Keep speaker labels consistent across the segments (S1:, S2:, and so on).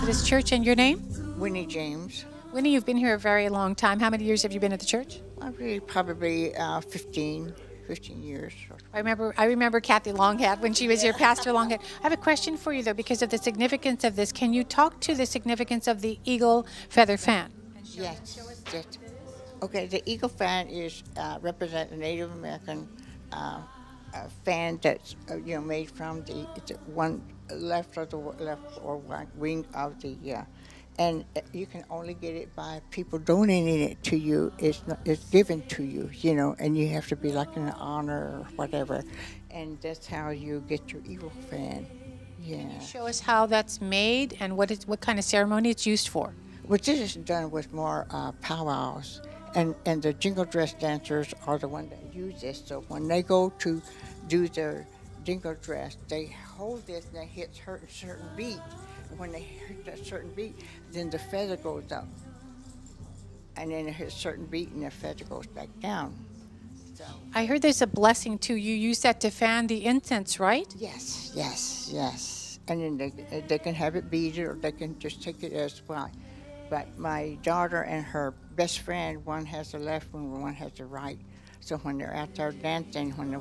S1: Methodist Church, and your name?
S2: Winnie James.
S1: Winnie, you've been here a very long time. How many years have you been at the church?
S2: Probably 15 years.
S1: I remember Kathy Longhat when she was here, Pastor Longhat. I have a question for you, though, because of the significance of this. Can you talk to the significance of the eagle feather fan?
S2: Yes. Okay, the eagle fan is represent a Native American fan that's made from the one left or right wing of the and you can only get it by people donating it to you. It's given to you, and you have to be like in an honor or whatever, and that's how you get your eagle fan. Yeah.
S1: Can you show us how that's made and what kind of ceremony it's used for?
S2: What this is done with more powwows, and the jingle dress dancers are the ones that use this. So when they go to do their jingle dress, they hold this and they hit a certain beat. When they hit that certain beat, then the feather goes up, and then it hits a certain beat and the feather goes back down. So,
S1: I heard there's a blessing too. You use that to fan the incense, right?
S2: Yes. And then they can have it beaded, or they can just take it as well. But my daughter and her best friend, one has the left one, one has the right. So when they're out there dancing, when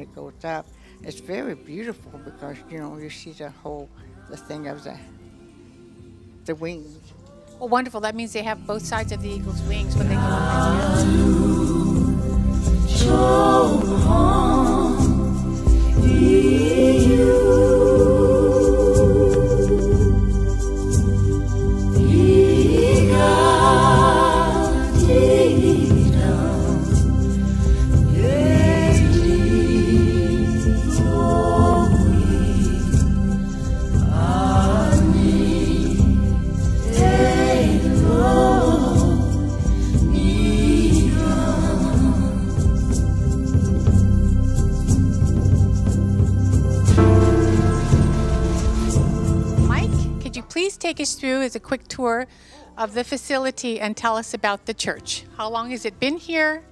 S2: it goes up, it's very beautiful because you see the thing of the wings.
S1: Well, wonderful. That means they have both sides of the eagle's wings when they go up. Please take us through as a quick tour of the facility and tell us about the church. How long has it been here?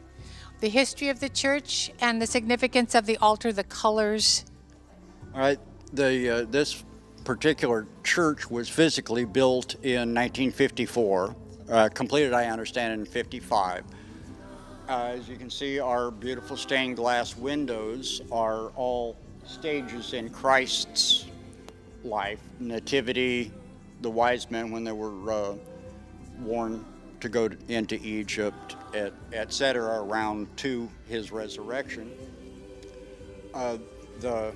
S1: The history of the church and the significance of the altar, the colors.
S3: All right, this particular church was physically built in 1954, completed, I understand, in 55. As you can see, our beautiful stained glass windows are all stages in Christ's life, nativity, the wise men when they were warned to go into Egypt, etc., around to his resurrection. The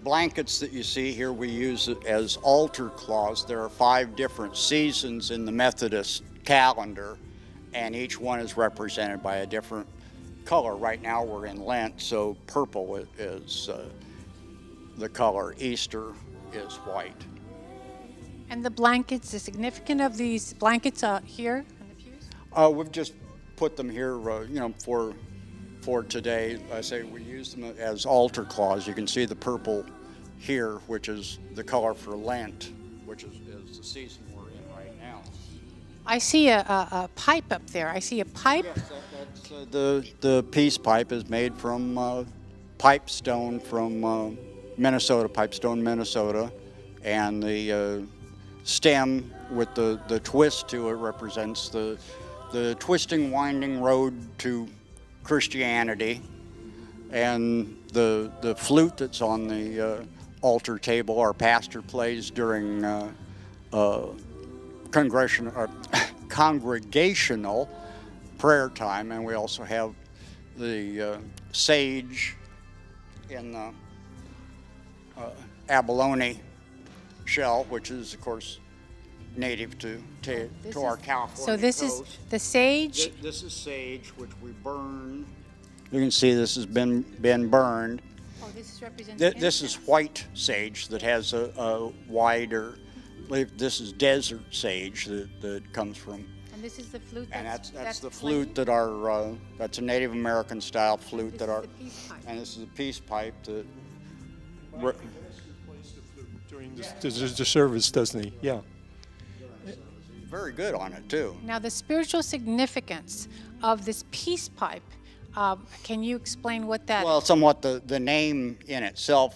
S3: blankets that you see here, we use it as altar cloths. There are 5 different seasons in the Methodist calendar, and each one is represented by a different color. Right now we're in Lent, so purple is the color. Easter is white.
S1: And the blankets, the significance of these blankets here in the pews?
S3: We've just put them here, for today. I say we use them as altar cloths. You can see the purple here, which is the color for Lent, which is the season we're in right now.
S1: I see a pipe up there. I see a pipe.
S3: Yes, that's the peace pipe is made from pipe stone from Minnesota, Pipestone, Minnesota, and the stem with the twist to it represents the twisting, winding road to Christianity, and the flute that's on the altar table our pastor plays during congregational prayer time, and we also have the sage in the abalone shell, which is, of course, native to our California
S1: So this
S3: coast.
S1: is the sage?
S3: This is sage, which we burn. You can see this has been burned.
S1: Oh, this is representing
S3: This is white sage that has a wider, this is desert sage that comes from.
S1: And this is the flute
S3: And that's the
S1: playing?
S3: flute that that's a Native American style flute
S1: This is the peace pipe.
S3: and this is a peace pipe that.
S4: During the service, doesn't he? Yeah.
S3: Very good on it too.
S1: Now, the spiritual significance of this peace pipe, can you explain what that
S3: Well, somewhat the name in itself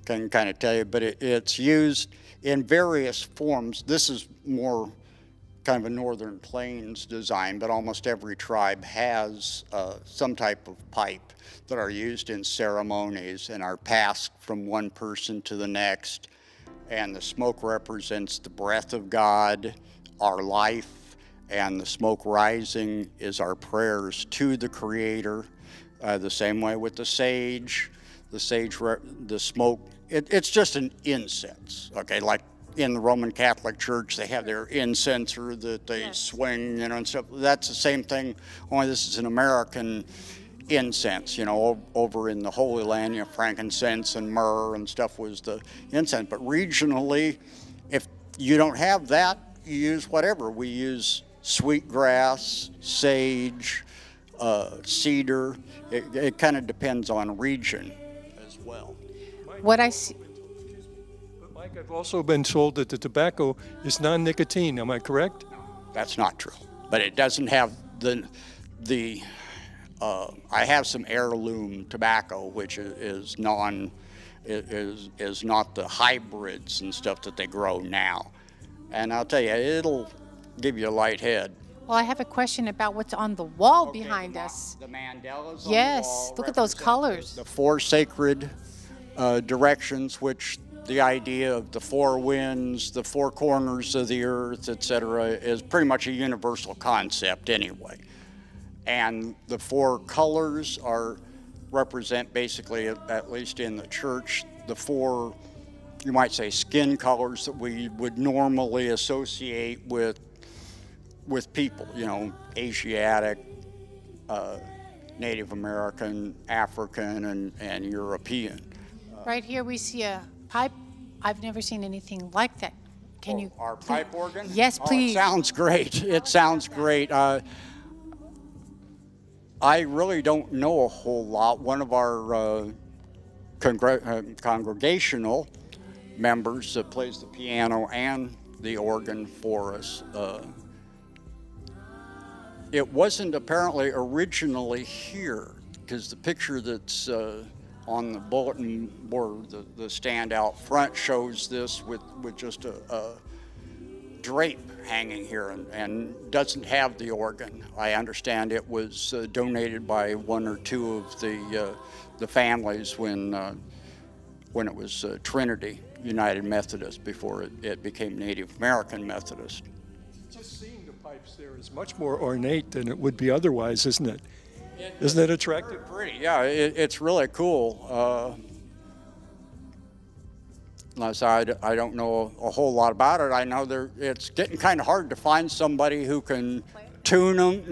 S3: can kind of tell you, but it's used in various forms. This is more kind of a northern plains design, but almost every tribe has some type of pipe that are used in ceremonies and are passed from one person to the next. And the smoke represents the breath of God, our life, and the smoke rising is our prayers to the Creator. The same way with the sage. The smoke, it's just an incense, okay? Like in the Roman Catholic Church, they have their incenser that they swing, you know, and stuff. That's the same thing, only this is an American incense, you know. Over in the Holy Land, you know, frankincense and myrrh and stuff was the incense. But regionally, if you don't have that, you use whatever. We use sweetgrass, sage, cedar. It kind of depends on region as well.
S1: What I see.
S4: Mike, I've also been told that the tobacco is non-nicotine. Am I correct?
S3: That's not true, but it doesn't have the I have some heirloom tobacco, which is not the hybrids and stuff that they grow now. And I'll tell you, it'll give you a light head.
S1: Well, I have a question about what's on the wall
S3: Okay,
S1: behind us.
S3: The mandalas on
S1: Yes,
S3: the wall
S1: look at those
S3: represent
S1: colors.
S3: The four sacred directions, which the idea of the four winds, the four corners of the earth, etc., is pretty much a universal concept anyway. And the four colors represent basically, at least in the church, the four, you might say, skin colors that we would normally associate with people, you know, Asiatic, Native American, African, and European.
S1: Right here we see a pipe. I've never seen anything like that. Can you?
S3: Our pipe organ?
S1: Yes, please.
S3: Oh, it sounds great. It sounds great. I really don't know a whole lot. One of our congregational members that plays the piano and the organ for us. It wasn't apparently originally here, because the picture that's on the bulletin board, the stand out front, shows this with just a drape hanging here and doesn't have the organ. I understand it was donated by one or two of the families when it was Trinity United Methodist before it became Native American Methodist.
S4: Just seeing the pipes there is much more ornate than it would be otherwise, isn't it? Isn't it attractive?
S3: Pretty, yeah. It's really cool. I don't know a whole lot about it. I know it's getting kind of hard to find somebody who can tune them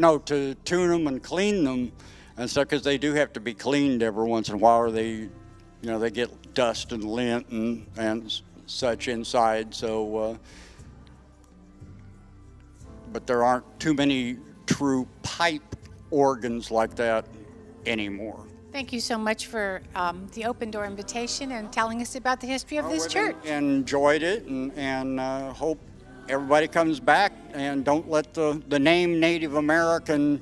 S3: and clean them and stuff, because they do have to be cleaned every once in a while, or they get dust and lint and such inside. So, but there aren't too many true pipe organs like that anymore.
S1: Thank you so much for the open door invitation and telling us about the history of this church.
S3: Enjoyed it, and hope everybody comes back, and don't let the name Native American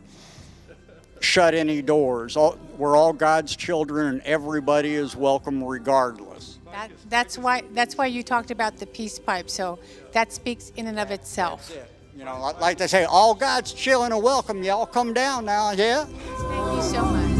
S3: shut any doors. We're all God's children, and everybody is welcome regardless.
S1: That's why you talked about the peace pipe. So that speaks in and of itself.
S3: That's it. You know, like they say, all God's children are welcome. Y'all come down now, yeah?
S1: Thank you so much.